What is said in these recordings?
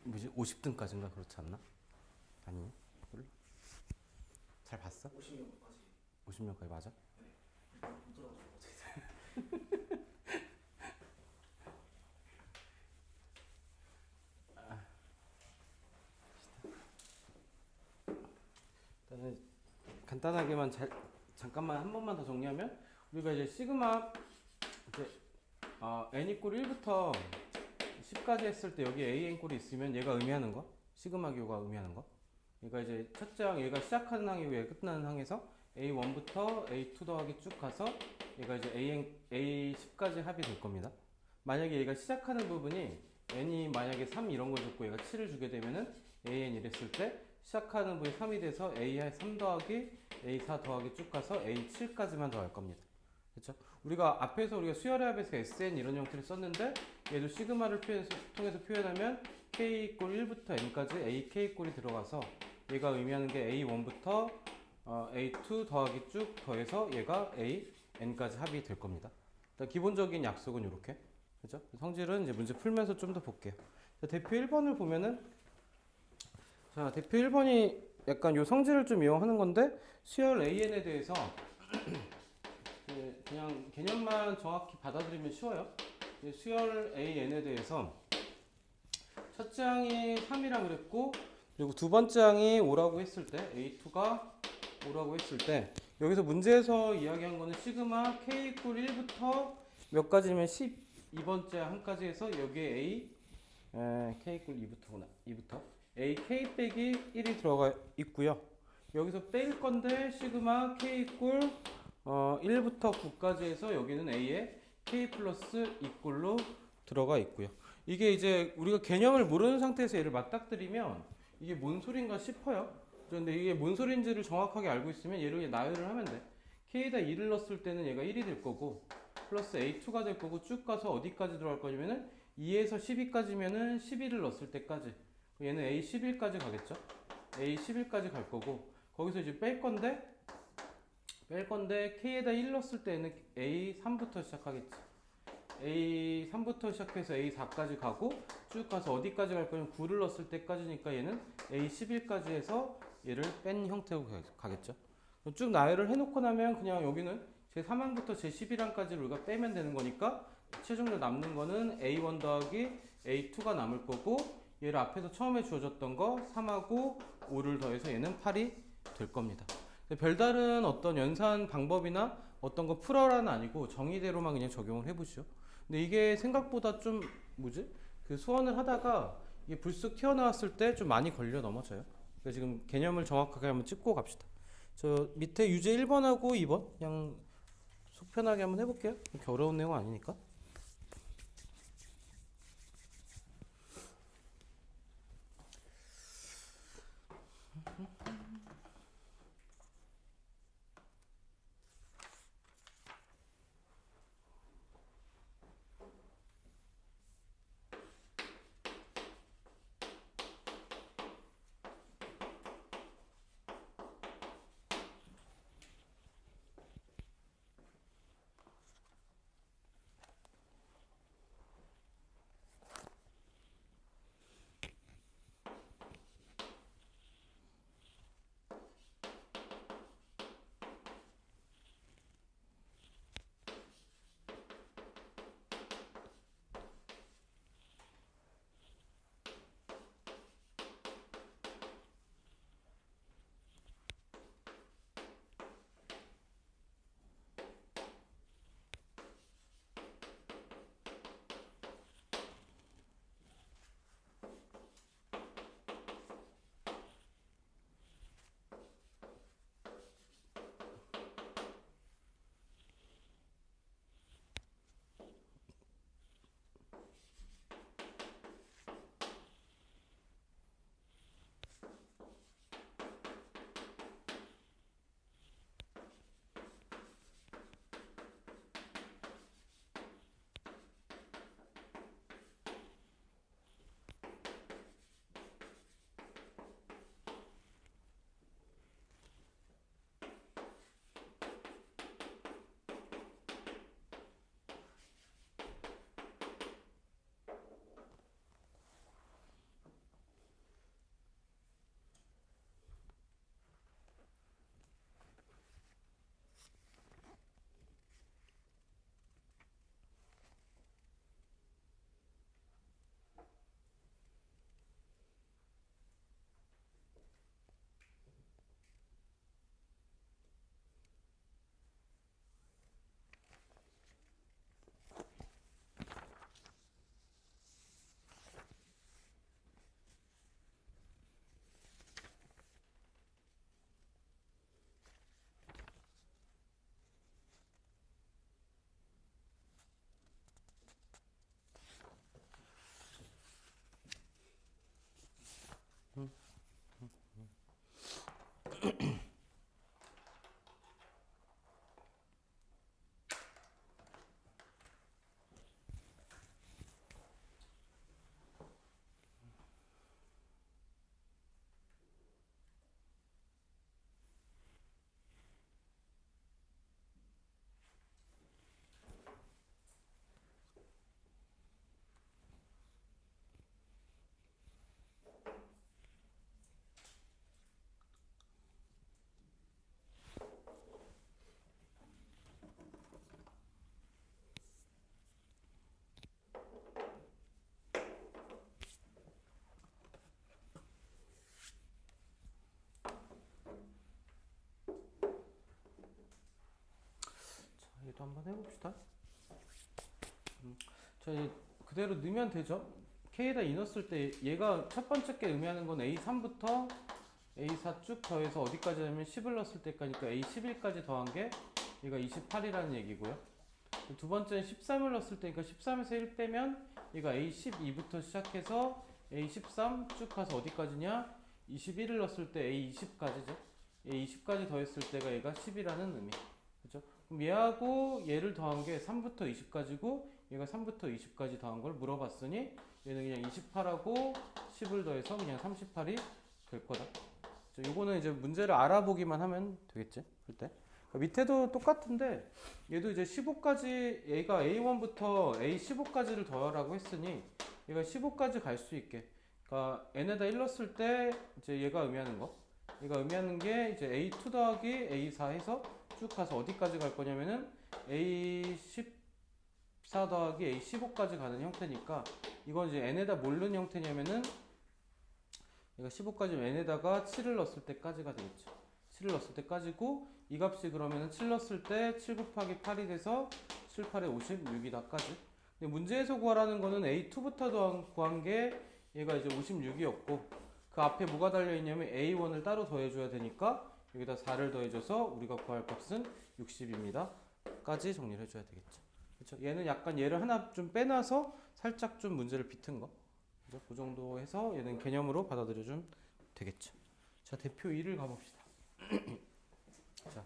뭐지 50등까지인가 그렇지 않나? 아니 몰라. 잘 봤어? 50명까지. 50명까지 맞아? 네. 못 들어가지고 어떻게 돼? 일단은 간단하게만 잠깐만 한 번만 더 정리하면 우리가 이제 시그마 이제 n 이꼴 1부터 10까지 했을 때 여기 an 꼴이 있으면 얘가 의미하는 거 시그마 기호가 의미하는 거 얘가 이제 첫째 항 얘가 시작하는 항이고 얘가 끝나는 항에서 a1부터 a2 더하기 쭉 가서 얘가 이제 a10까지 합이 될 겁니다. 만약에 얘가 시작하는 부분이 n이 만약에 3 이런 걸 줬고 얘가 7을 주게 되면은 an 이랬을 때 시작하는 부분이 3이 돼서 a3 더하기 a4 더하기 쭉 가서 a7까지만 더할 겁니다. 그렇죠? 우리가 앞에서 우리가 수열의 합에서 SN 이런 형태를 썼는데 얘도 시그마를 통해서 표현하면 K 이꼴 1부터 N까지 AK 꼴이 들어가서 얘가 의미하는 게 A1부터 A2 더하기 쭉 더해서 얘가 AN까지 합이 될 겁니다. 일단 기본적인 약속은 이렇게. 그죠? 성질은 이제 문제 풀면서 좀 더 볼게요. 자, 대표 1번을 보면은 자, 대표 1번이 약간 요 성질을 좀 이용하는 건데 수열 AN에 대해서 그냥 개념만 정확히 받아들이면 쉬워요. 수열 AN에 대해서 첫째 항이 3이라 그랬고 그리고 두 번째 항이 5라고 했을 때 A2가 5라고 했을 때 여기서 문제에서 이야기한 거는 시그마 K 이꼴 1부터 몇 가지면 12번째 항까지 해서 여기에 K 이꼴 2부터구나. 2부터 A K 빼기 1이 들어가 있고요. 여기서 뺄 건데 시그마 K 이꼴 1부터 9까지 해서 여기는 A에 K 플러스 2꼴로 들어가 있고요. 이게 이제 우리가 개념을 모르는 상태에서 얘를 맞닥뜨리면 이게 뭔 소린가 싶어요. 그런데 이게 뭔 소린지를 정확하게 알고 있으면 얘를 그냥 나열을 하면 돼. K에다 2를 넣었을 때는 얘가 1이 될 거고 플러스 A2가 될 거고 쭉 가서 어디까지 들어갈 거냐면은 2에서 12까지면은 11을 넣었을 때까지 얘는 A11까지 가겠죠. A11까지 갈 거고 거기서 이제 뺄 건데 K에다 1 넣었을 때는 A3부터 시작하겠지. A3부터 시작해서 A4까지 가고 쭉 가서 어디까지 갈 거냐면 9를 넣었을 때까지니까 얘는 A11까지 해서 얘를 뺀 형태로 가겠죠. 쭉 나열을 해놓고 나면 그냥 여기는 제3항부터 제11항까지를 우리가 빼면 되는 거니까 최종적으로 남는 거는 A1 더하기 A2가 남을 거고 얘를 앞에서 처음에 주어졌던 거 3하고 5를 더해서 얘는 8이 될 겁니다. 별다른 어떤 연산 방법이나 어떤 거 풀어라는 아니고 정의대로만 그냥 적용을 해보시죠. 근데 이게 생각보다 좀 뭐지? 그 수원을 하다가 이게 불쑥 튀어나왔을 때 좀 많이 걸려 넘어져요. 그러니까 지금 개념을 정확하게 한번 찍고 갑시다. 저 밑에 유제 1번하고 2번 그냥 속 편하게 한번 해볼게요. 그렇게 어려운 내용 아니니까. 얘도 한번 해봅시다. 자, 이제 그대로 넣으면 되죠. K에다 이 넣었을 때 얘가 첫 번째 게 의미하는 건 A3부터 A4 쭉 더해서 어디까지 하면 10을 넣었을 때까지니까 A11까지 더한 게 얘가 28이라는 얘기고요. 두 번째는 13을 넣었을 때니까 13에서 1 빼면 얘가 A12부터 시작해서 A13 쭉 가서 어디까지냐? 21을 넣었을 때 A20까지죠. A20까지 더했을 때가 얘가 10이라는 의미. 그죠? 그럼 얘하고 얘를 더한 게 3부터 20까지고 얘가 3부터 20까지 더한 걸 물어봤으니 얘는 그냥 28하고 10을 더해서 그냥 38이 될 거다. 요거는 이제 문제를 알아보기만 하면 되겠지. 그때 밑에도 똑같은데 얘도 이제 15까지 얘가 A1부터 A15까지를 더하라고 했으니 얘가 15까지 갈 수 있게 그러니까 n에다 1 넣었을 때 이제 얘가 의미하는 거 얘가 의미하는 게 이제 A2 더하기 A4 해서 쭉 가서 어디까지 갈 거냐면은 A14 더하기 A15까지 가는 형태니까 이건 이제 n에다 뭘 넣은 형태냐면은 얘가 15까지 n에다가 7을 넣었을 때까지가 되겠죠. 7을 넣었을 때까지고 이 값이 그러면은 7 넣었을 때 7 곱하기 8이 돼서 7, 8에 56이다까지. 근데 문제에서 구하라는 거는 A2부터 구한 게 얘가 이제 56이었고 그 앞에 뭐가 달려있냐면 A1을 따로 더해줘야 되니까 여기다 4를 더해줘서 우리가 구할 값은 60입니다. 까지 정리를 해줘야 되겠죠. 그렇죠? 얘는 약간 얘를 하나 좀 빼놔서 살짝 좀 문제를 비튼 거. 그죠? 그 정도 해서 얘는 개념으로 받아들여주면 되겠죠. 자, 대표 2를 가봅시다. 자,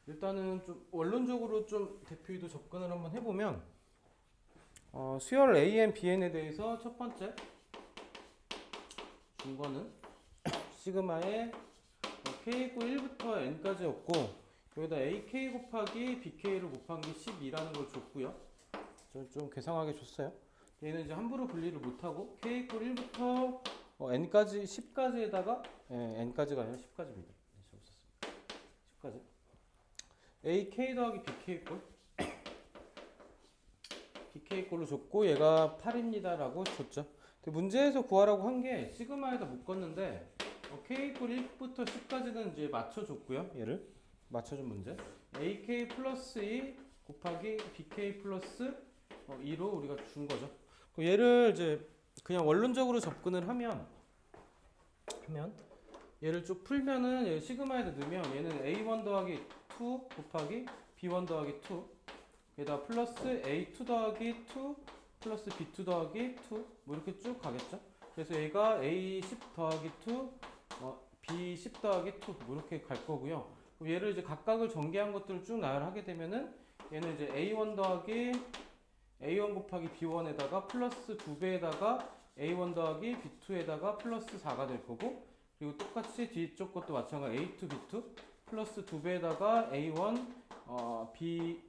일단은 좀 원론적으로 좀 대표 2도 접근을 한번 해보면 수열 AN, BN에 대해서 첫 번째 준 거는 시그마의 K 고 1부터 N까지였고 여기다 AK 곱하기 BK를 곱한 게 12라는 걸 줬고요. 좀 괴상하게 줬어요. 얘는 이제 함부로 분리를 못하고 K 고 1부터 N까지 10까지에다가 N까지가 아니라 10까지입니다. 10까지 AK 더하기 BK 꼴 BK 꼴로 줬고 얘가 8입니다 라고 줬죠. 근데 문제에서 구하라고 한 게 시그마에다 묶었는데 K 꼴 1부터 10까지는 이제 맞춰줬고요. 얘를 맞춰준 문제 AK 플러스 2 곱하기 BK 플러스 2로 우리가 준 거죠. 얘를 이제 그냥 원론적으로 접근을 하면 얘를 쭉 풀면은 얘 시그마에다 넣으면 얘는 A1 더하기 2 곱하기 B1 더하기 2 게다가 플러스 A2 더하기 2 플러스 B2 더하기 2 뭐 이렇게 쭉 가겠죠. 그래서 얘가 A10 더하기 2 B10 더하기 2 뭐 이렇게 갈 거고요. 얘를 이제 각각을 전개한 것들을 쭉 나열하게 되면은 얘는 이제 A1 더하기 A1 곱하기 B1에다가 플러스 2배에다가 A1 더하기 B2에다가 플러스 4가 될 거고 그리고 똑같이 뒤쪽 것도 마찬가지 A2 B2 플러스 2배에다가 A1 B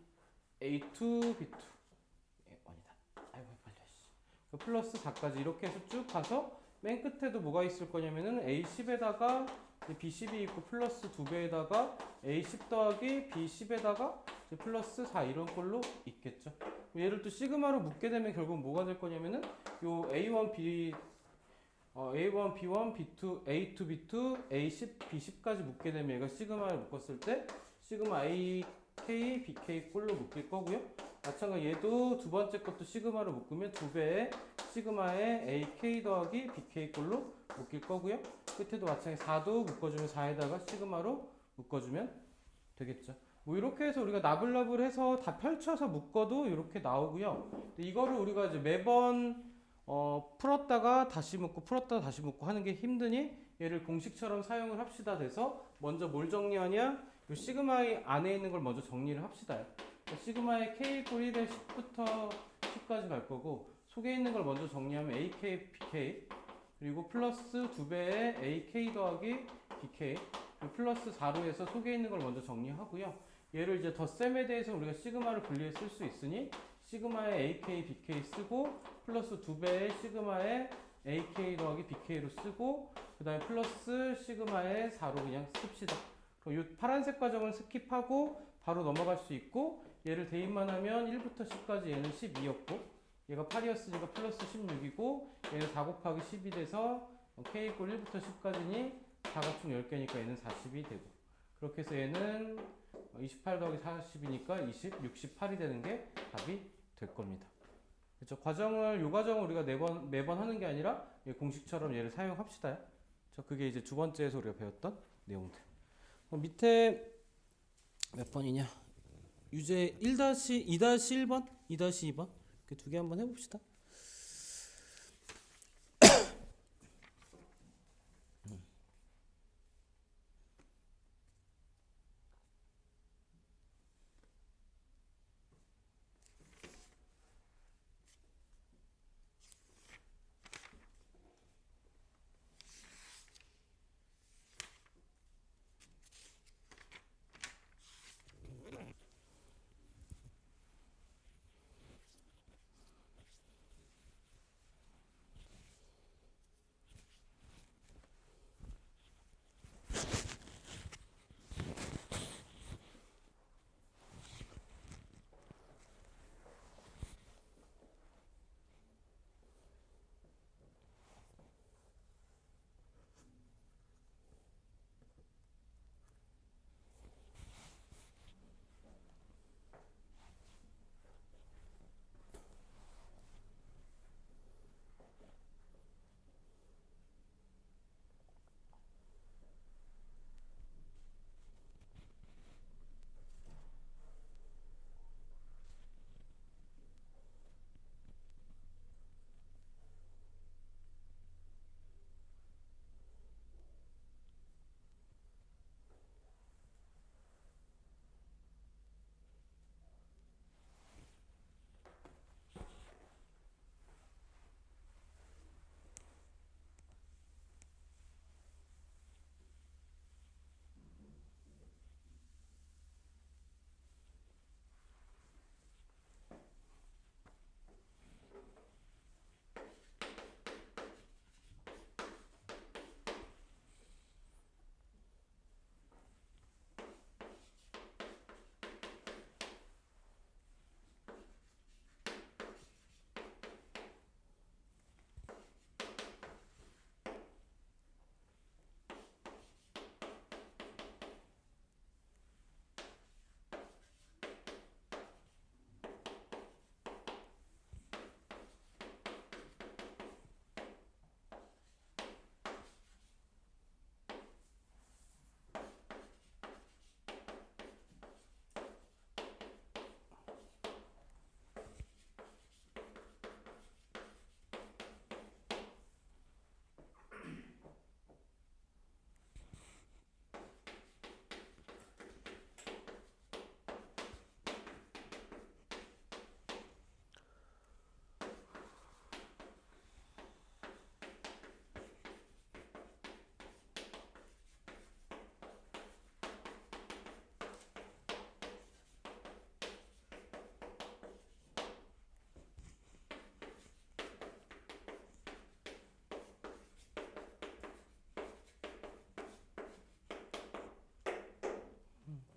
A2 B2 아니다. 아이고 헷갈려. 플러스 4까지 이렇게 해서 쭉 가서 맨 끝에도 뭐가 있을 거냐면은 A10에다가 B10이 있고 플러스 2배에다가 A10 더하기 B10에다가 플러스 4 이런 꼴로 있겠죠. 얘를 또 시그마로 묶게 되면 결국 뭐가 될 거냐면은 요 A1 B A1 B1 B2 A2 B2 A10 B10까지 묶게 되면 얘가 시그마를 묶었을 때 시그마 AK BK 꼴로 묶일 거고요. 마찬가지 얘도 두 번째 것도 시그마로 묶으면 2배의 시그마의 AK 더하기 BK 꼴로 묶일 거고요. 끝에도 마찬가지 4도 묶어주면 4에다가 시그마로 묶어주면 되겠죠. 뭐 이렇게 해서 우리가 나불나불해서 다 펼쳐서 묶어도 이렇게 나오고요. 근데 이거를 우리가 이제 매번 풀었다가 다시 묶고 풀었다가 다시 묶고 하는 게 힘드니 얘를 공식처럼 사용을 합시다 돼서 먼저 뭘 정리하냐 요 시그마의 안에 있는 걸 먼저 정리를 합시다. 시그마의 K 꼴 1에 10부터 10까지 갈 거고 속에 있는 걸 먼저 정리하면 AK, BK 그리고 플러스 2배의 AK 더하기 BK 플러스 4로 해서 속에 있는 걸 먼저 정리하고요. 얘를 이제 덧셈에 대해서 우리가 시그마를 분리해 쓸 수 있으니 시그마의 AK, BK 쓰고 플러스 2배의 시그마의 AK 더하기 BK로 쓰고 그 다음에 플러스 시그마의 4로 그냥 씁시다. 이 파란색 과정은 스킵하고 바로 넘어갈 수 있고 얘를 대입만 하면 1부터 10까지 얘는 12였고 얘가 8이었으니까 플러스 16이고 얘는 4 곱하기 10이 돼서 K 꼴 1부터 10까지니 4가 총 10개니까 얘는 40이 되고 그렇게 해서 얘는 28 더하기 40이니까 20, 68이 되는 게 답이 될 겁니다. 그렇죠? 요 과정을 우리가 매번 하는 게 아니라 공식처럼 얘를 사용합시다. 그게 이제 두 번째에서 우리가 배웠던 내용들. 밑에 몇 번이냐? 유제 2-1번, 2-2번 그 두 개 한번 해봅시다.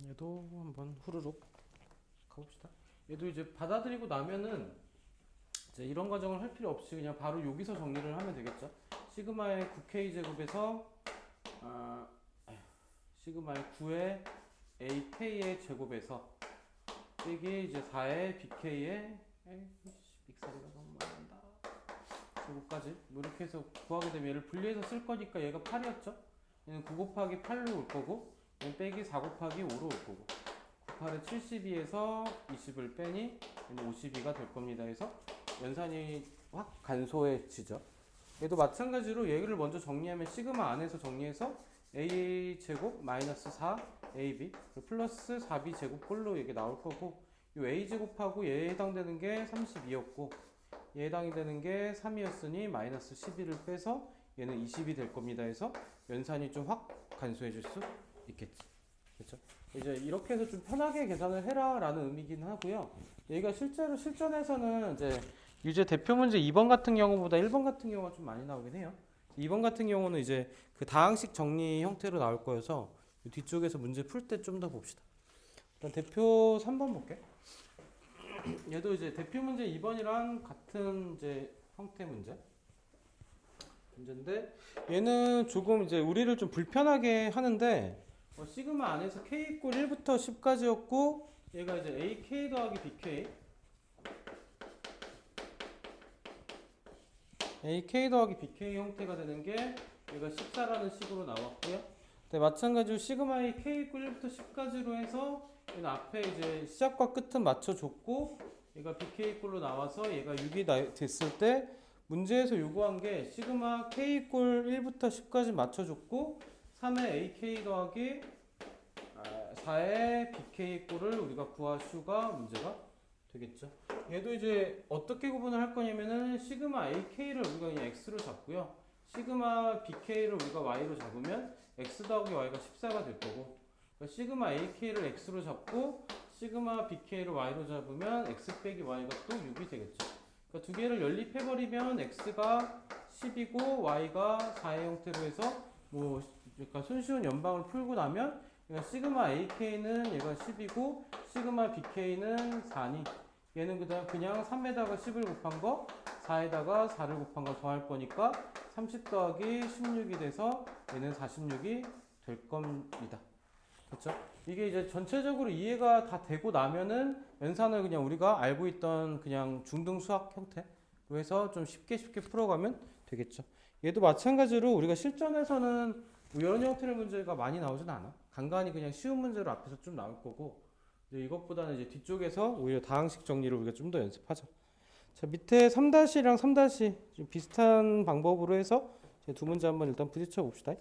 얘도 한번 후루룩 가봅시다. 얘도 이제 받아들이고 나면은 이제 이런 과정을 할 필요 없이 그냥 바로 여기서 정리를 하면 되겠죠. 시그마의 9K 제곱에서 시그마의 9의 AK의 제곱에서 빼기 이제 4의 BK의 믹사리가 너무 많다 제곱까지 뭐 이렇게 해서 구하게 되면 얘를 분리해서 쓸 거니까 얘가 8이었죠. 얘는 9 곱하기 8로 올 거고 얘는 빼기 4 곱하기 5로 올 거고 98에 72에서 20을 빼니 얘는 52가 될 겁니다. 해서 연산이 확 간소해지죠. 얘도 마찬가지로 얘를 먼저 정리하면 시그마 안에서 정리해서 a 제곱 마이너스 4 ab 플러스 4b 제곱 꼴로 이게 나올 거고 이 a 제곱하고 얘에 해당되는 게 32였고 얘에 해당이 되는 게 3이었으니 마이너스 11을 빼서 얘는 20이 될 겁니다. 해서 연산이 좀 확 간소해질 수 있겠지. 그렇죠? 이제 이렇게 해서 좀 편하게 계산을 해라 라는 의미긴 하고요. 얘가 실제로 실전에서는 이제 유제 대표 문제 2번 같은 경우보다 1번 같은 경우가 좀 많이 나오긴 해요. 2번 같은 경우는 이제 그 다항식 정리 형태로 나올 거여서 뒤쪽에서 문제 풀 때 좀 더 봅시다. 일단 대표 3번 볼게. 얘도 이제 대표 문제 2번이랑 같은 이제 형태 문제인데 얘는 조금 이제 우리를 좀 불편하게 하는데 시그마 안에서 k 이꼴 1부터 10까지였고 얘가 이제 AK 더하기 BK AK 더하기 BK 형태가 되는 게 얘가 14라는 식으로 나왔고요. 네, 마찬가지로 시그마의 k 이꼴 1부터 10까지로 해서 얘는 앞에 이제 시작과 끝은 맞춰줬고 얘가 BK 이꼴로 나와서 얘가 6이 됐을 때 문제에서 요구한 게 시그마 k 이꼴 1부터 10까지 맞춰줬고 3의 AK 더하기 4의 BK 꼴을 우리가 구하슈가 문제가 되겠죠. 얘도 이제 어떻게 구분을 할 거냐면은 시그마 AK를 우리가 그냥 X로 잡고요. 시그마 BK를 우리가 Y로 잡으면 X 더하기 Y가 14가 될 거고 그러니까 시그마 AK를 X로 잡고 시그마 BK를 Y로 잡으면 X 빼기 Y가 또 6이 되겠죠. 그러니까 두 개를 연립해버리면 X가 10이고 Y가 4의 형태로 해서 그러니까 손쉬운 연방을 풀고 나면 그러니까 시그마 AK는 얘가 10이고 시그마 BK는 4니 얘는 그냥 3에다가 10을 곱한 거 4에다가 4를 곱한 거 더할 거니까 30 더하기 16이 돼서 얘는 46이 될 겁니다. 그렇죠? 이게 이제 전체적으로 이해가 다 되고 나면은 연산을 그냥 우리가 알고 있던 그냥 중등 수학 형태로 해서 좀 쉽게 풀어가면 되겠죠. 얘도 마찬가지로 우리가 실전에서는 이런 형태의 문제가 많이 나오진 않아. 간간히 그냥 쉬운 문제로 앞에서 좀 나올 거고 이것보다는 이제 뒤쪽에서 오히려 다항식 정리를 우리가 좀 더 연습하자. 자, 밑에 3-랑 3- 좀 비슷한 방법으로 해서 두 문제 한번 일단 부딪혀 봅시다.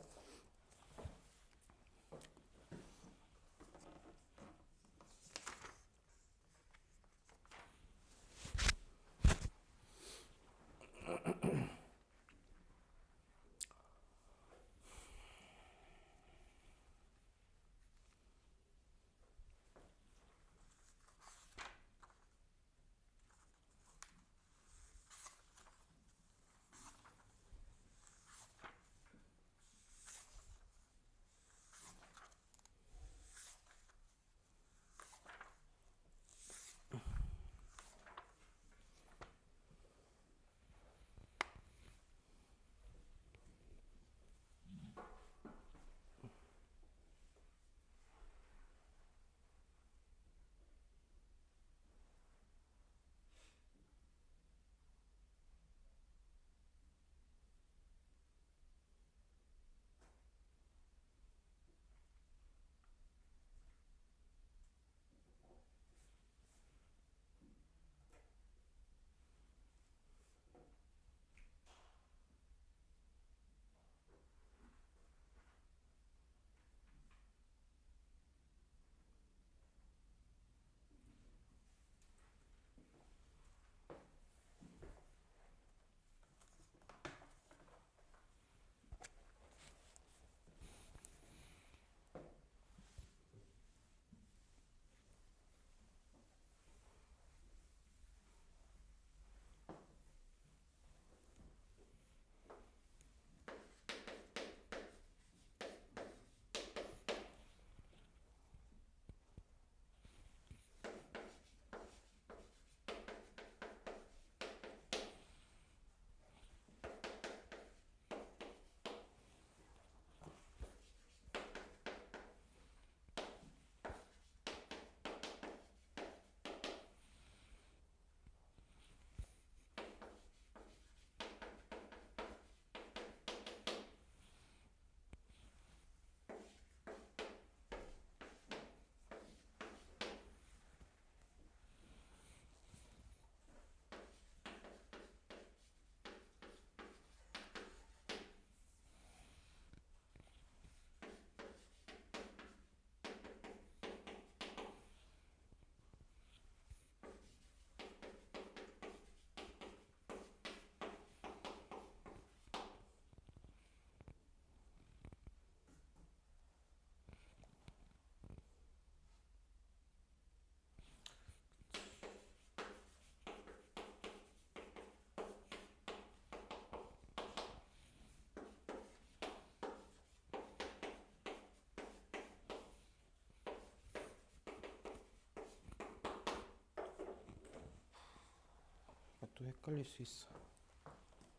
또 헷갈릴 수 있어.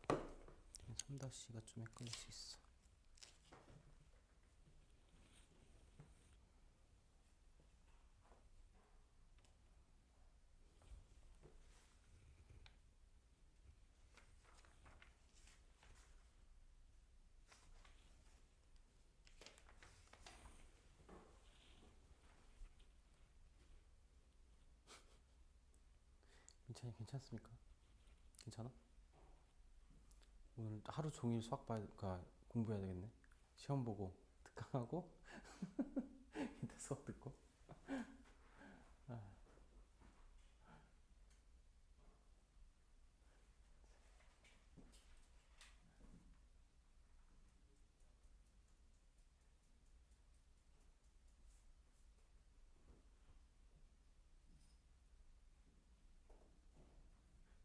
3-가 좀 헷갈릴 수 있어. 괜찮습니까? 괜찮아? 오늘 하루 종일 공부해야 되겠네. 시험 보고 특강하고 이따 수업 듣고.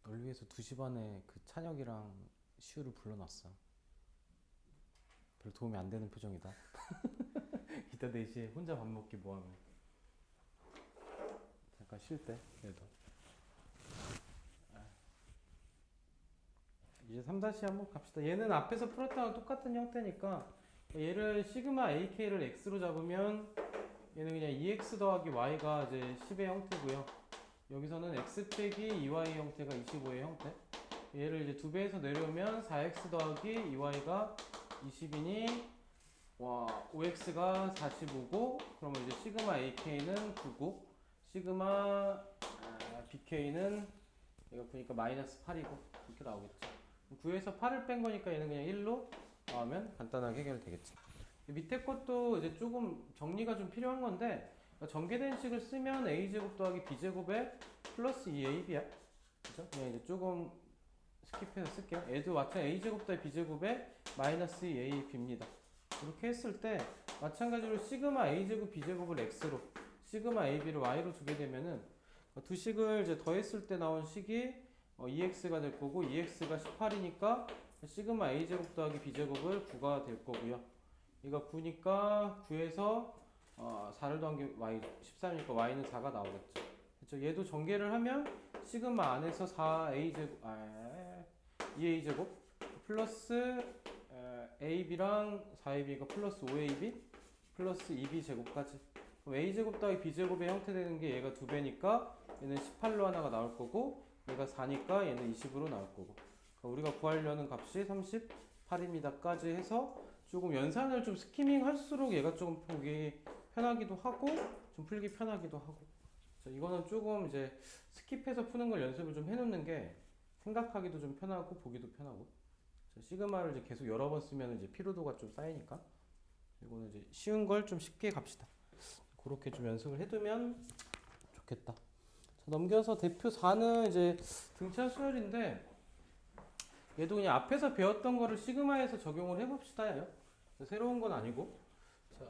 널 위해서 2시 반에 그 찬혁이랑 시우를 불러놨어. 별 도움이 안 되는 표정이다. 이따 4시에 혼자 밥 먹기 뭐하면. 잠깐 쉴 때 그래도. 이제 3다시 한번 갑시다. 얘는 앞에서 풀었던 거랑 똑같은 형태니까 얘를 시그마 AK를 X로 잡으면 얘는 그냥 2X 더하기 Y가 이제 10의 형태고요. 여기서는 X 빼기 2Y 형태가 25의 형태. 얘를 이제 2배에서 내려오면 4X 더하기 2Y가 20이니 5X가 45고, 그러면 이제 시그마 AK는 9고 시그마 BK는 이거 보니까 마이너스 8이고 이렇게 나오겠죠. 9에서 8을 뺀 거니까 얘는 그냥 1로 나오면 간단하게 해결되겠죠. 밑에 것도 이제 조금 정리가 좀 필요한 건데, 전개된 식을 쓰면 a제곱 더하기 b제곱에 플러스 2ab야. 그죠? 그냥 이제 조금 스킵해서 쓸게요. 얘도 마찬가지 a제곱 더하기 b제곱에 마이너스 2ab입니다. 이렇게 했을 때 마찬가지로 시그마 a제곱 b제곱을 x로, 시그마 ab를 y로 두게 되면은 두 식을 이제 더했을 때 나온 식이 2x가 될 거고, 2x가 18이니까 시그마 a제곱 더하기 b제곱을 9가 될 거고요. 이거 9니까 9에서 4를 더한 게 y 13이니까 y는 4가 나오겠죠. 그렇죠? 얘도 전개를 하면 시그마 안에서 4a제곱 2a제곱 플러스 ab랑 4ab가 플러스 5ab 플러스 2b 제곱까지. 그럼 a제곱 더하기 b제곱의 형태되는 게 얘가 2배니까 얘는 18로 하나가 나올 거고, 얘가 4니까 얘는 20으로 나올 거고. 그러니까 우리가 구하려는 값이 38입니다까지 해서 조금 연산을 좀 스키밍 할수록 얘가 좀 보기 편하기도 하고 좀 풀기 편하기도 하고. 자, 이거는 조금 이제 스킵해서 푸는 걸 연습을 좀 해놓는 게 생각하기도 좀 편하고 보기도 편하고. 자, 시그마를 이제 계속 여러 번 쓰면 이제 피로도가 좀 쌓이니까 이거는 이제 쉬운 걸 좀 쉽게 갑시다. 그렇게 좀 연습을 해두면 좋겠다. 자, 넘겨서 대표 4는 이제 등차 수열인데, 얘도 그냥 앞에서 배웠던 거를 시그마에서 적용을 해봅시다. 새로운 건 아니고. 자,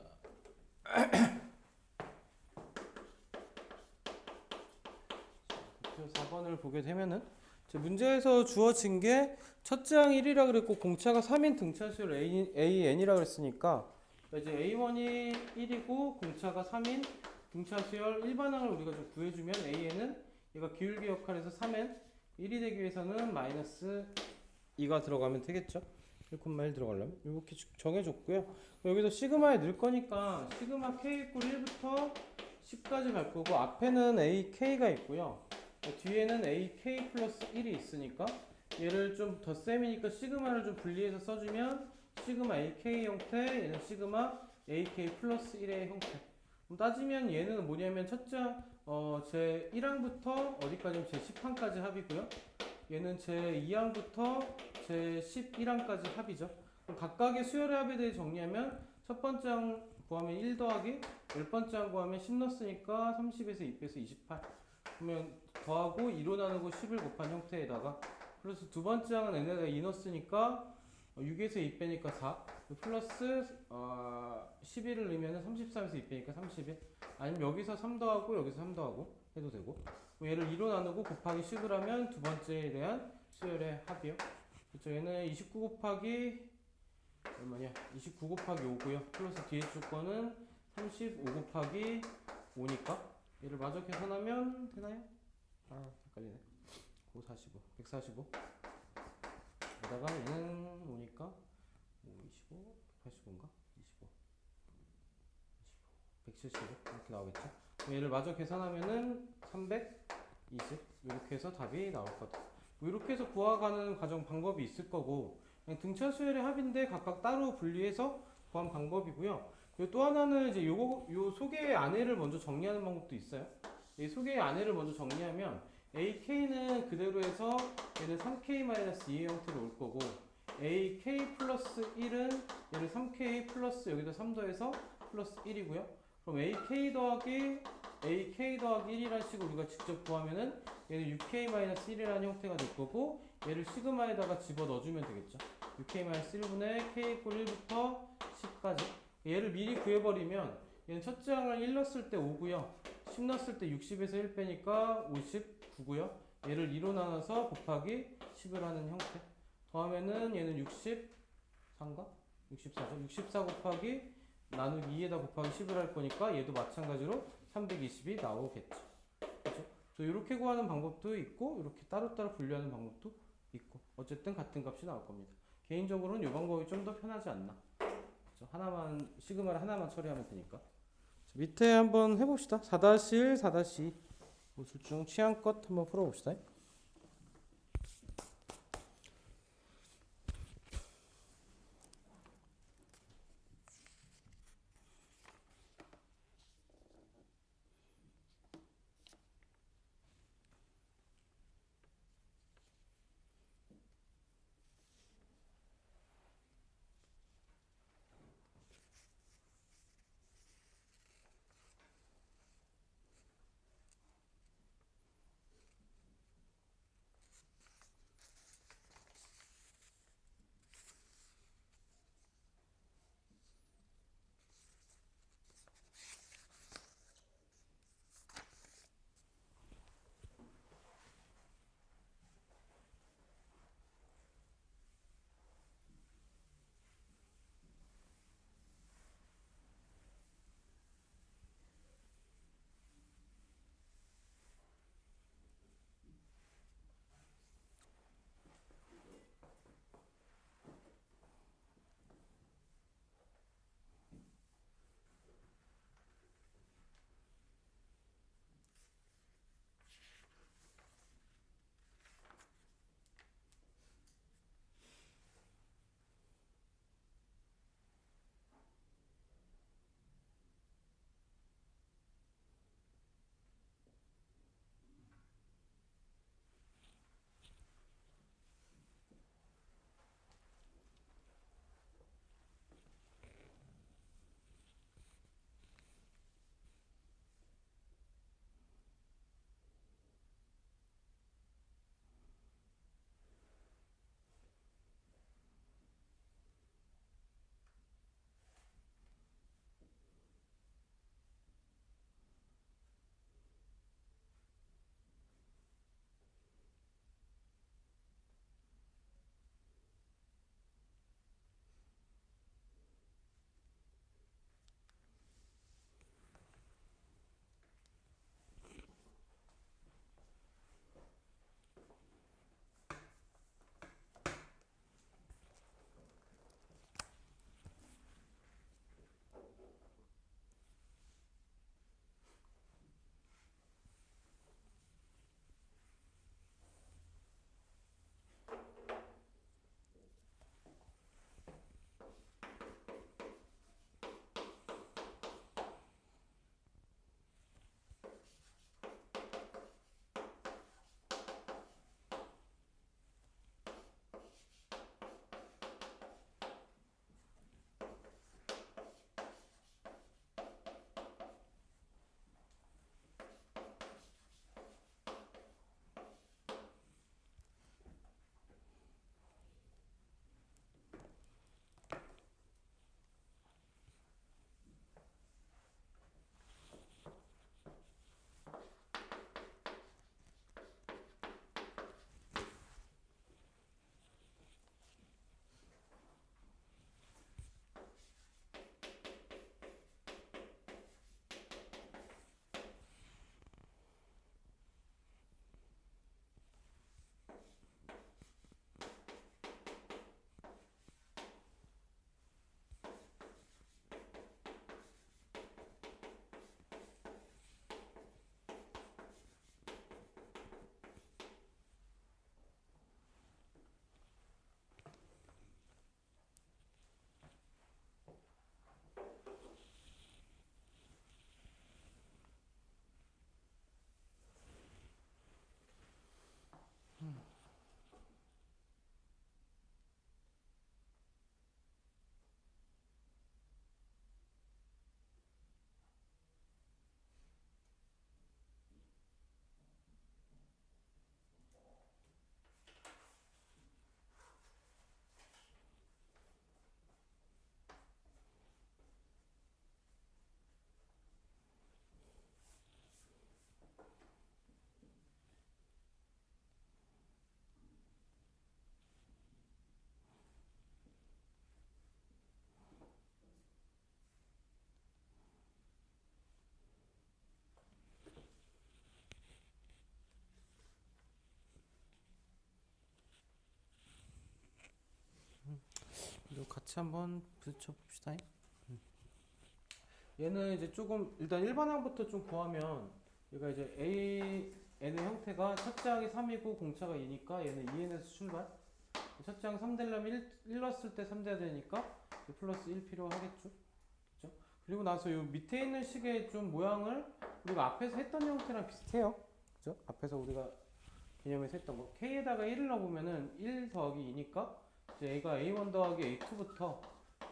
대표 4번을 보게 되면은 문제에서 주어진 게 첫째 항 1이라 그랬고 공차가 3인 등차수열 AN이라 그랬으니까 이제 A1이 1이고 공차가 3인 등차수열 일반항을 우리가 좀 구해주면 AN은 얘가 기울기 역할에서 3n 1이 되기 위해서는 마이너스 2가 들어가면 되겠죠. 1,1 들어가려면 이렇게 정해줬고요. 여기서 시그마에 넣을 거니까 시그마 k = 1부터 10까지 갈 거고, 앞에는 ak가 있고요. 뒤에는 ak 플러스 1이 있으니까 얘를 좀 덧셈이니까 시그마를 좀 분리해서 써주면 시그마 ak 형태, 얘는 시그마 ak 플러스 1의 형태. 따지면 얘는 뭐냐면 첫째 제 1항부터 어디까지면 제 10항까지 합이고요. 얘는 제 2항부터 제 11항까지 합이죠. 그럼 각각의 수열의 합에 대해 정리하면 첫 번째 항 구하면 1 더하기 열 번째 항 구하면 10 넣었으니까 30에서 2 빼서 28. 그러면 더하고 2로 나누고 10을 곱한 형태에다가 플러스 두 번째 항은 n에다가 2 넣었으니까 6에서 2 빼니까 4 플러스 11을 넣으면 33에서 2 빼니까 31. 아니면 여기서 3 더하고 여기서 3 더하고 해도 되고, 얘를 2로 나누고 곱하기 10을 하면 두 번째에 대한 수열의 합이요. 그렇죠. 얘는 29 곱하기 얼마냐? 29 곱하기 5고요. 플러스 뒤에 조건은 35 곱하기 5니까 얘를 마저 계산하면 되나요? 헷갈리네. 9, 45, 145. 여기다가 얘는 5니까 25, 185인가? 25, 175 이렇게 나오겠죠. 얘를 마저 계산하면은 320 이렇게 해서 답이 나올 것 같아요. 이렇게 해서 구하가는 과정 방법이 있을 거고, 그냥 등차 수열의 합인데 각각 따로 분리해서 구한 방법이고요. 그리고 또 하나는 이제 요 소개의 안에를 먼저 정리하는 방법도 있어요. 이 소개의 안에를 먼저 정리하면 AK는 그대로 해서 얘는 3K-2의 형태로 올 거고 AK 플러스 1은 얘를 3K 플러스 여기다 3 더해서 플러스 1이고요. 그럼 AK 더하기 1이라는 식으로 우리가 직접 구하면은 얘는 6K-1이라는 형태가 될 거고 얘를 시그마에다가 집어 넣어주면 되겠죠. 6K-1분의 K 이꼴 1부터 10까지 얘를 미리 구해버리면 얘는 첫째 항을 1 넣었을 때 5고요 10 넣었을 때 60에서 1 빼니까 59고요 얘를 2로 나눠서 곱하기 10을 하는 형태 더하면은 얘는 64인가? 64죠. 64 곱하기 나누기 2에다 곱하기 10을 할 거니까 얘도 마찬가지로 320이 나오겠죠. 그렇죠? 이렇게 구하는 방법도 있고 이렇게 따로따로 분류하는 방법도 있고 어쨌든 같은 값이 나올 겁니다. 개인적으로는 이 방법이 좀 더 편하지 않나. 그렇죠? 하나만 시그마를 하나만 처리하면 되니까. 밑에 한번 해봅시다. 4-1, 4-2 둘 중 취향껏 한번 풀어봅시다. 같이 한번 부딪혀 봅시다. 얘는 이제 조금 일단 일반항부터 좀 구하면 얘가 이제 n의 형태가 첫째 항이 3이고 공차가 2니까 얘는 2n에서 출발. 첫째 항 3 되려면 1 넣었을 때 3 돼야 되니까 플러스 1 필요하겠죠. 그죠? 그리고 나서 요 밑에 있는 식의 좀 모양을 우리가 앞에서 했던 형태랑 비슷해요. 그죠? 앞에서 우리가 개념에서 했던 거. k에다가 1을 넣어보면은 1 더하기 2니까 이제 a가 a1 더하기 a2부터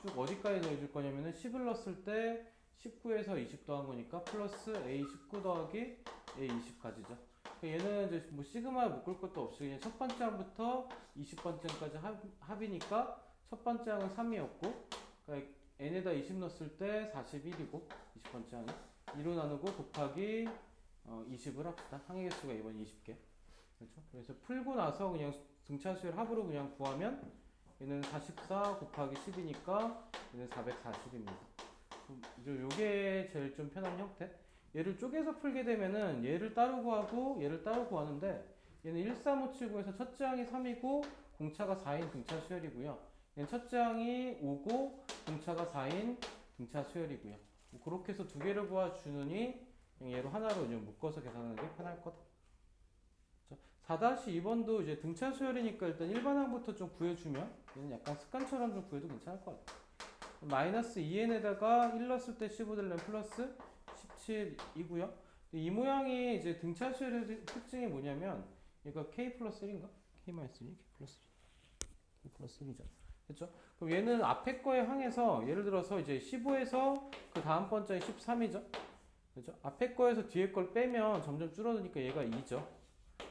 쭉 어디까지 더해줄 거냐면은 10을 넣었을 때 19에서 20 더한 거니까 플러스 a19 더하기 a20까지죠. 얘는 이제 뭐 시그마 묶을 것도 없이 그냥 첫 번째 항부터 20번째까지 합이니까 첫 번째 항은 3이었고 그러니까 n에다 20 넣었을 때 41이고 20번째 항이 2로 나누고 곱하기 20을 합시다. 항의 개수가 이번 20개. 그렇죠? 그래서 풀고 나서 그냥 등차수열 합으로 그냥 구하면 얘는 44 곱하기 10이니까 얘는 440입니다. 요게 제일 좀 편한 형태. 얘를 쪼개서 풀게 되면은 얘를 따로 구하고 얘를 따로 구하는데 얘는 13579에서 첫째 항이 3이고 공차가 4인 등차 수열이고요. 얘는 첫째 항이 5고 공차가 4인 등차 수열이고요. 뭐 그렇게 해서 두 개를 구해주느니 얘로 하나로 이제 묶어서 계산하는 게 편할 거다. 4-2번도 이제 등차 수열이니까 일단 일반항부터 좀 구해주면 얘는 약간 습관처럼 좀 구해도 괜찮을 것 같아. 마이너스 2n에다가 1 넣었을 때 15 되려면 플러스 17이고요. 이 모양이 이제 등차 수열의 특징이 뭐냐면 얘가 k 플러스 1인가? k 마이너스 1, k 플러스 1. k 플러스 1이죠. 그렇죠? 그럼 얘는 앞에 거에 항해서 예를 들어서 이제 15에서 그 다음 번째에 13이죠. 그렇죠? 앞에 거에서 뒤에 걸 빼면 점점 줄어드니까 얘가 2죠.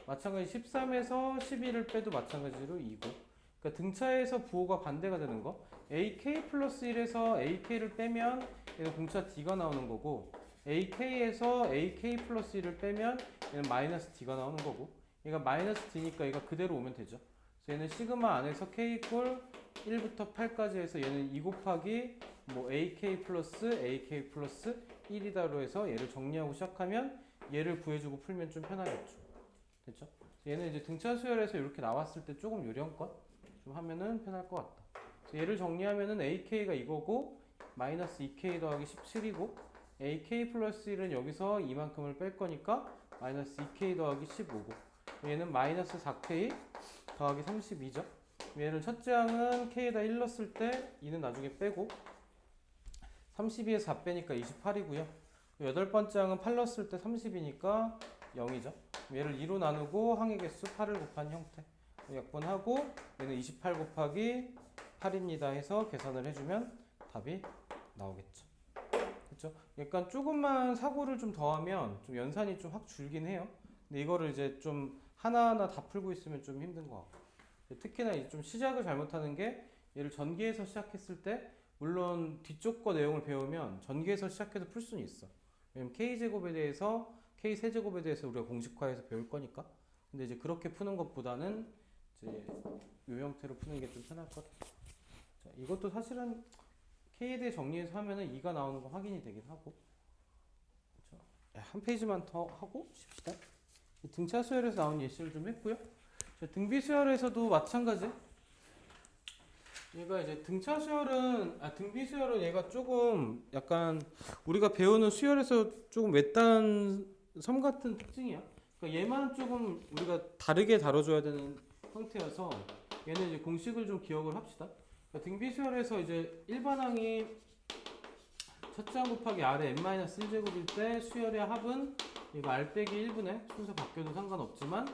마찬가지 13에서 11을 빼도 마찬가지로 2고. 그러니까 등차에서 부호가 반대가 되는 거. AK 플러스 1에서 AK를 빼면 얘는 공차 D가 나오는 거고 AK에서 AK 플러스 1을 빼면 얘는 마이너스 D가 나오는 거고 얘가 마이너스 D니까 얘가 그대로 오면 되죠. 그래서 얘는 시그마 안에서 K 이퀄 1부터 8까지 해서 얘는 2 곱하기 뭐 AK 플러스 1이다로 해서 얘를 정리하고 시작하면 얘를 구해주고 풀면 좀 편하겠죠. 됐죠? 얘는 이제 등차 수열에서 이렇게 나왔을 때 조금 요령껏 좀 하면은 편할 것 같다. 얘를 정리하면은 AK가 이거고 마이너스 2K 더하기 17이고 AK 플러스 1은 여기서 이만큼을 뺄 거니까 마이너스 2K 더하기 15고 얘는 마이너스 4K 더하기 32죠. 얘는 첫째 항은 K에다 1 넣었을 때 2는 나중에 빼고 32에서 4 빼니까 28이고요. 여덟 번째 항은 8 넣었을 때 30이니까 0이죠. 얘를 2로 나누고 항의 개수 8을 곱한 형태 약분하고 얘는 28 곱하기 8입니다 해서 계산을 해주면 답이 나오겠죠. 그렇죠? 약간 조금만 사고를 좀 더하면 좀 연산이 좀 확 줄긴 해요. 근데 이거를 이제 좀 하나하나 다 풀고 있으면 좀 힘든 것 같고 특히나 이제 좀 시작을 잘못하는 게 얘를 전기에서 시작했을 때 물론 뒤쪽 거 내용을 배우면 전기에서 시작해서 풀 수는 있어. 왜냐면 K제곱에 대해서 K세제곱에 대해서 우리가 공식화해서 배울 거니까. 근데 이제 그렇게 푸는 것보다는 이제 이 형태로 푸는 게 좀 편할 것 같아요. 자, 이것도 사실은 K에 대해 정리해서 하면은 2가 나오는 거 확인이 되긴 하고. 그렇죠? 한 페이지만 더 하고 쉽시다. 등차 수열에서 나온 예시를 좀 했고요. 자, 등비 수열에서도 마찬가지. 얘가 이제 등차 수열은 등비 수열은 얘가 조금 약간 우리가 배우는 수열에서 조금 외딴 섬 같은 특징이야. 그러니까 얘만 조금 우리가 다르게 다뤄줘야 되는 형태여서 얘는 이제 공식을 좀 기억을 합시다. 그러니까 등비 수열에서 이제 일반항이 첫째 항 곱하기 R의 n-1제곱일 때 수열의 합은 이거 R 빼기 1분의 순서 바뀌어도 상관없지만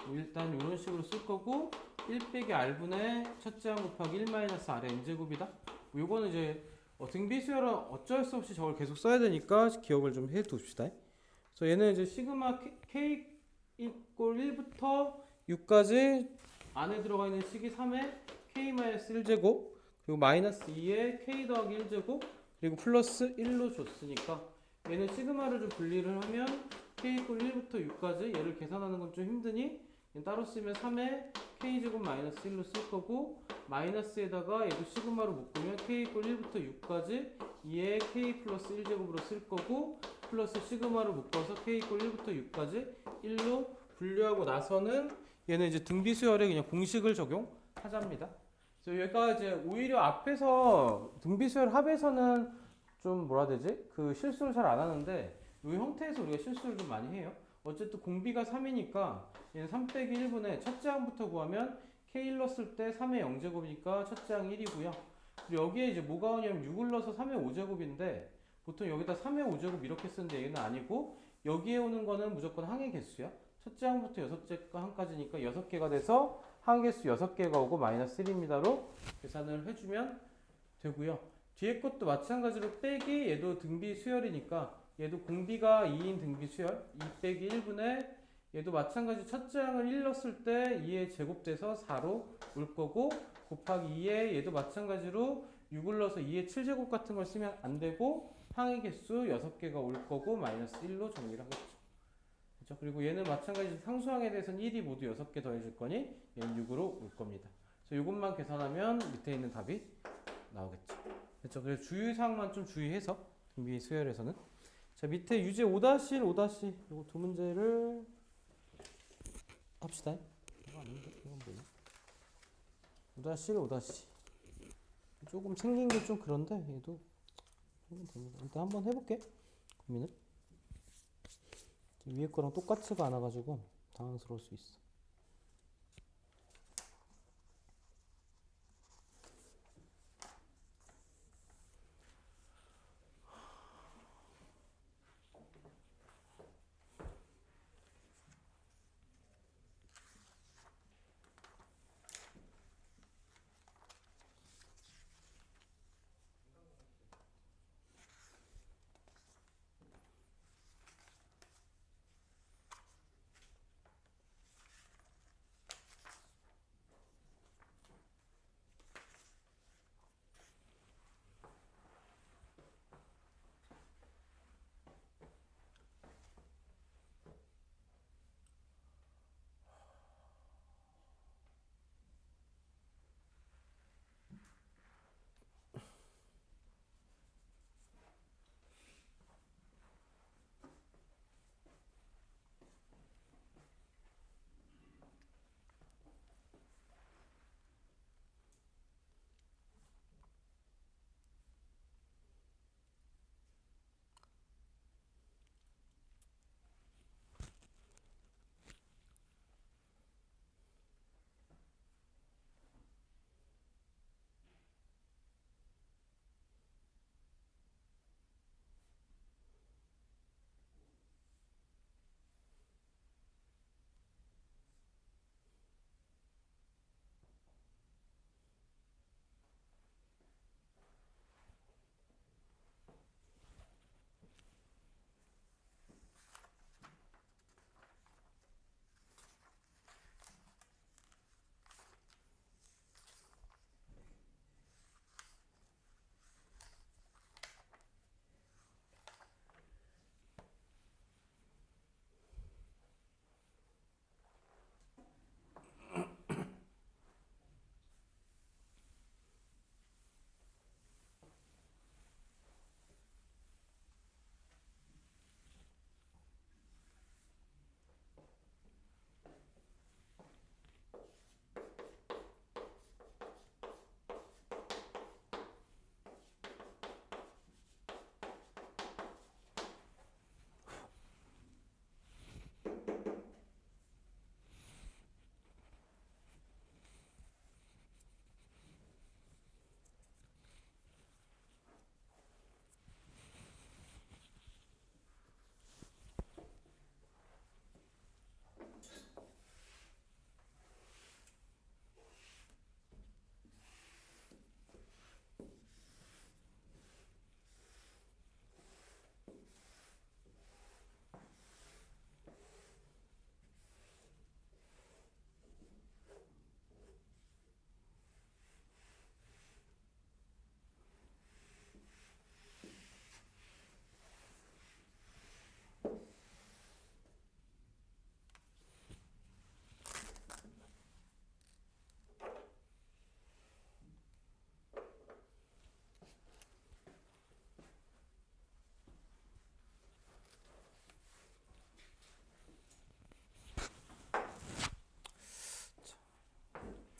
뭐 일단 이런 식으로 쓸 거고 1 빼기 R분의 첫째 항 곱하기 1-R의 n제곱이다. 뭐 요거는 이제 등비 수열은 어쩔 수 없이 저걸 계속 써야 되니까 기억을 좀 해둡시다. 그래서 얘는 이제 시그마 K 이꼴 1부터 6까지 안에 들어가 있는 식이 3의 K-1제곱 그리고 마이너스 2의 K 더하기 1제곱 그리고 플러스 1로 줬으니까 얘는 시그마를 좀 분리를 하면 K 이꼴 1부터 6까지 얘를 계산하는 건 좀 힘드니 따로 쓰면 3의 K제곱 마이너스 1로 쓸 거고 마이너스에다가 얘도 시그마로 묶으면 K 이꼴 1부터 6까지 2의 K 플러스 1제곱으로 쓸 거고 플러스 시그마로 묶어서 K 이꼴 1부터 6까지 1로 분류하고 나서는 얘는 이제 등비 수열에 그냥 공식을 적용하자입니다. 그래서 얘가 이제 오히려 앞에서 등비 수열 합에서는 좀 뭐라 해야 되지? 그 실수를 잘 안 하는데 이 형태에서 우리가 실수를 좀 많이 해요. 어쨌든 공비가 3이니까 얘는 3 빼기 1분의 첫째 항부터 구하면 K를 넣었을 때 3의 0제곱이니까 첫째 항 1이고요. 그리고 여기에 이제 뭐가 오냐면 6을 넣어서 3의 5제곱인데 보통 여기다 3의 5제곱 이렇게 쓰는데 얘는 아니고 여기에 오는 거는 무조건 항의 개수야. 첫째 항부터 여섯째 항까지니까 6개가 돼서 항개수 6개가 오고 마이너스 1입니다로 계산을 해주면 되고요. 뒤에 것도 마찬가지로 빼기 얘도 등비 수열이니까 얘도 공비가 2인 등비 수열 2 빼기 1분의 얘도 마찬가지 첫째 항을 1 넣었을 때 2의 제곱돼서 4로 올 거고 곱하기 2에 얘도 마찬가지로 6을 넣어서 2의 7제곱 같은 걸 쓰면 안 되고 항의 개수 6개가 올 거고 마이너스 1로 정리를 하겠죠. 그렇죠? 그리고 얘는 마찬가지로 상수항에 대해서는 1이 모두 6개 더해줄 거니 얘는 6으로 올 겁니다. 그래서 이것만 계산하면 밑에 있는 답이 나오겠죠. 그렇죠? 그래서 주의사항만 좀 주의해서 등비 수열에서는 자 밑에 유제 5-1, 5- 이거 두 문제를 합시다. 이거 아닌데 이건 뭐야? 5-1, 5- 조금 생긴 게 좀 그런데 얘도 하면 됩니다. 일단 한번 해볼게. 고민을 위에 거랑 똑같지가 않아가지고 당황스러울 수 있어.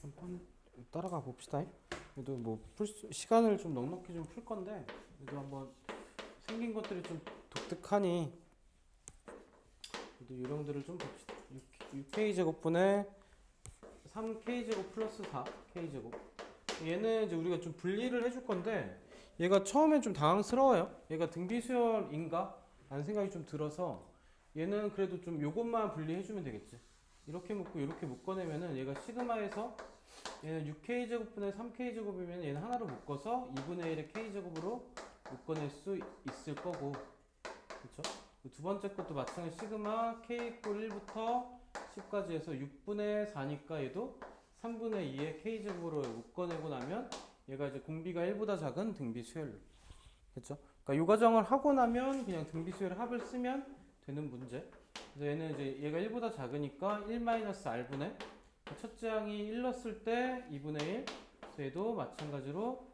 한번 따라가 봅시다. 그래도 뭐 시간을 좀 넉넉히 좀 풀 건데 그래도 한번 생긴 것들이 좀 독특하니 그래도 요령들을 좀 봅시다. 6k 제곱분의 3k 제곱 플러스 4k 제곱. 얘는 이제 우리가 좀 분리를 해줄 건데 얘가 처음엔 좀 당황스러워요. 얘가 등비수열인가? 라는 생각이 좀 들어서 얘는 그래도 좀 요것만 분리해주면 되겠지. 이렇게 묶고 이렇게 묶어내면은 얘가 시그마에서 얘는 6k 제곱분의 3k 제곱이면 얘는 하나로 묶어서 2분의 1의 k 제곱으로 묶어낼 수 있을 거고, 그렇죠? 두 번째 것도 마찬가지 시그마 k 이꼴 1부터 10까지 해서 6분의 4니까 얘도 3분의 2의 k 제곱으로 묶어내고 나면 얘가 이제 공비가 1보다 작은 등비 수열로, 그렇죠? 그러니까 이 과정을 하고 나면 그냥 등비 수열 합을 쓰면 되는 문제. 그래서 얘는 이제 얘가 1보다 작으니까 1-r분의 첫째 항이 1 넣었을 때 2분의 1. 그래서 얘도 마찬가지로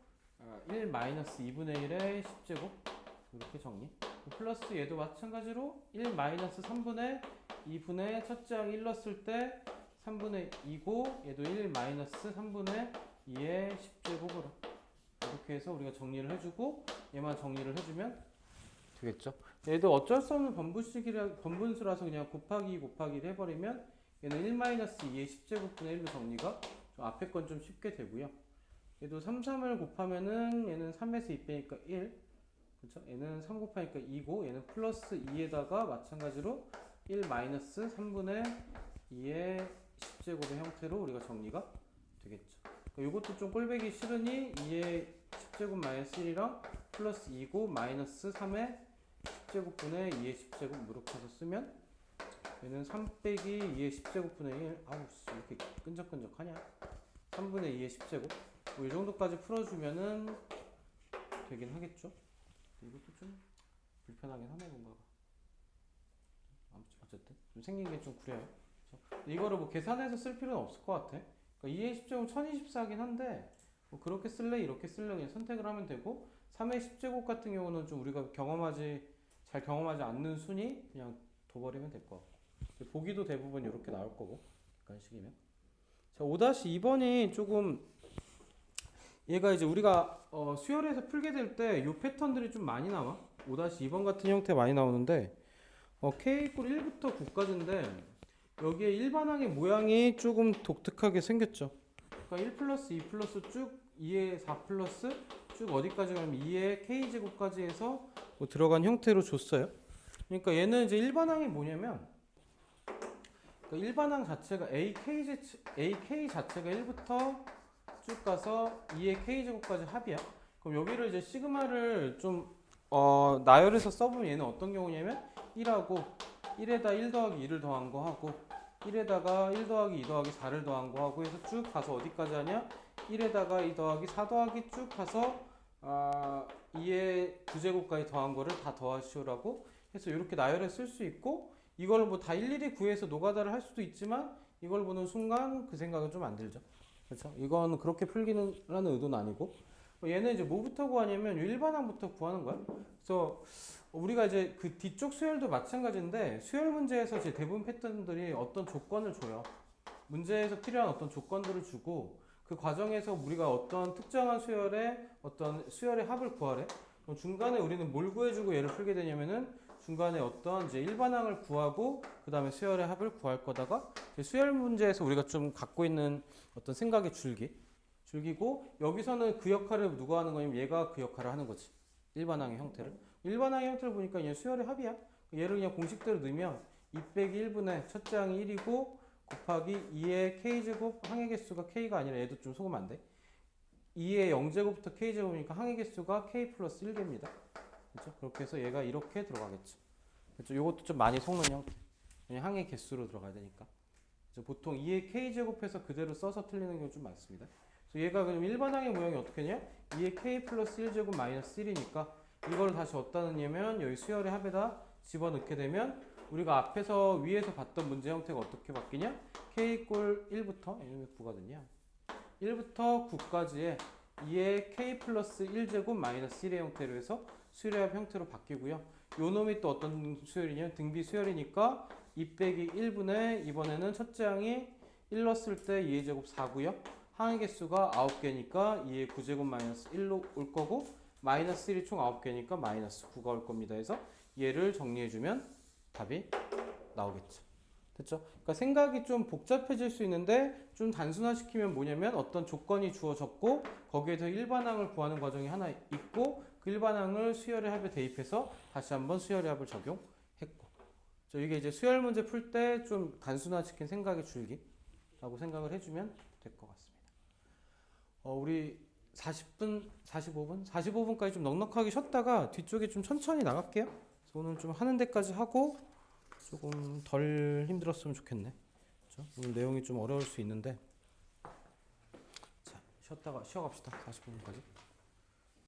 1-2분의 1의 10제곱 이렇게 정리. 플러스 얘도 마찬가지로 1-3분의 2분의 첫째 항 1 넣었을 때 3분의 2고 얘도 1-3분의 2의 10제곱으로 이렇게 해서 우리가 정리를 해주고 얘만 정리를 해주면 되겠죠. 얘도 어쩔 수 없는 번분수라서 그냥 곱하기 2 곱하기 1 해버리면 얘는 1-2의 10제곱분의 1로 정리가 좀 앞에 건 좀 쉽게 되고요. 얘도 3, 3을 곱하면은 얘는 3에서 2 빼니까 1, 그렇죠? 얘는 3 곱하니까 2고 얘는 플러스 2에다가 마찬가지로 1-3분의 2의 10제곱의 형태로 우리가 정리가 되겠죠. 그러니까 이것도 좀 꼴배기 싫으니 2의 10제곱 마이너스 1이랑 플러스 2고 마이너스 3의 10제곱분의 2의 10제곱 이렇게 해서 쓰면 얘는 3 빼기 2의 10제곱분의 1. 아우 씨 이렇게 끈적끈적하냐. 3분의 2의 10제곱 뭐 이 정도까지 풀어주면은 되긴 하겠죠. 이것도 좀 불편하긴 하네 뭔가가. 어쨌든 좀 생긴 게 좀 구려요. 그렇죠? 이거를 뭐 계산해서 쓸 필요는 없을 것 같아. 그러니까 2의 10제곱 1024긴 한데 뭐 그렇게 쓸래 이렇게 쓸래 그냥 선택을 하면 되고 3의 10제곱 같은 경우는 좀 우리가 잘 경험하지 않는 수니 그냥 둬버리면 될 것 같고 보기도 대부분 이렇게 나올 거고 약간 식이면. 자 5-2번이 조금 얘가 이제 우리가 수열에서 풀게 될 때 이 패턴들이 좀 많이 나와. 5-2번 같은 형태 많이 나오는데 k 이꼴 1부터 9까지인데 여기에 일반항의 모양이 조금 독특하게 생겼죠. 그러니까 1 플러스 2 플러스 쭉 2의 4 플러스 쭉 어디까지 가면 2의 k제곱까지 해서 뭐 들어간 형태로 줬어요. 그러니까 얘는 이제 일반항이 뭐냐면 그러니까 일반항 자체가 AK 자체가 1부터 쭉 가서 2의 k제곱까지 합이야. 그럼 여기를 이제 시그마를 좀 나열해서 써보면 얘는 어떤 경우냐면 1하고 1에다 1 더하기 2를 더한 거 하고 1에다가 1 더하기 2 더하기 4를 더한 거 하고 해서 쭉 가서 어디까지 하냐 1에다가 2 더하기 4 더하기 쭉 가서 2의 9제곱까지 더한 거를 다 더하시오라고 해서 이렇게 나열해 쓸 수 있고 이걸 뭐 다 일일이 구해서 노가다를 할 수도 있지만 이걸 보는 순간 그 생각은 좀 안 들죠. 그렇죠? 이건 그렇게 풀기는 라는 의도는 아니고 얘는 이제 뭐부터 구하냐면 일반항부터 구하는 거야. 그래서 우리가 이제 그 뒤쪽 수열도 마찬가지인데 수열 문제에서 이제 대부분 패턴들이 어떤 조건을 줘요. 문제에서 필요한 어떤 조건들을 주고 그 과정에서 우리가 어떤 특정한 수열의 어떤 수열의 합을 구하래. 그럼 중간에 우리는 뭘 구해주고 얘를 풀게 되냐면은 중간에 어떤 이제 일반항을 구하고 그 다음에 수열의 합을 구할 거다가 수열 문제에서 우리가 좀 갖고 있는 어떤 생각의 줄기고 여기서는 그 역할을 누가 하는 거냐면 얘가 그 역할을 하는 거지. 일반항의 형태를. 일반항의 형태를 보니까 얘 수열의 합이야. 얘를 그냥 공식대로 넣으면 2 빼기 1분의 첫째 항이 1이고 곱하기 2의 k제곱 항의 개수가 k가 아니라 얘도 좀 속으면 안 돼. 2의 0제곱부터 k제곱이니까 항의 개수가 k 플러스 1개입니다. 그렇죠? 그렇게 해서 얘가 이렇게 들어가겠죠. 그렇죠? 이것도 좀 많이 속는 형태. 그냥 항의 개수로 들어가야 되니까. 그래서 보통 2의 k제곱해서 그대로 써서 틀리는 경우 좀 많습니다. 그래서 얘가 그럼 일반항의 모양이 어떻게 냐 2의 k 플러스 1제곱 마이너스 1이니까 이걸 다시 어디다 넣냐면 여기 수열의 합에다 집어넣게 되면 우리가 앞에서 위에서 봤던 문제 형태가 어떻게 바뀌냐? k 이꼴 1부터 얘는 왜 9가 됐냐? 1부터 9까지의 2의 k 플러스 1제곱 마이너스 1의 형태로 해서 수열의 합 형태로 바뀌고요. 요 놈이 또 어떤 수열이냐? 등비 수열이니까 2 빼기 1분의 이번에는 첫째 항이 1 넣었을 때 2의 제곱 4고요. 항의 개수가 9개니까 2의 9제곱 마이너스 1로 올 거고 마이너스 1이 총 9개니까 마이너스 9가 올 겁니다. 해서 얘를 정리해주면 답이 나오겠죠. 됐죠? 그러니까 생각이 좀 복잡해질 수 있는데 좀 단순화시키면 뭐냐면 어떤 조건이 주어졌고 거기에서 일반항을 구하는 과정이 하나 있고 그 일반항을 수열의 합에 대입해서 다시 한번 수열의 합을 적용했고 이게 이제 수열 문제 풀 때 좀 단순화시킨 생각의 줄기라고 생각을 해주면 될 것 같습니다. 우리 40분, 45분까지 좀 넉넉하게 쉬었다가 뒤쪽에 좀 천천히 나갈게요. 그래서 오늘 좀 하는 데까지 하고 조금 덜 힘들었으면 좋겠네. 그렇죠? 오늘 내용이 좀 어려울 수 있는데 자 쉬었다가 쉬어갑시다. 40분까지.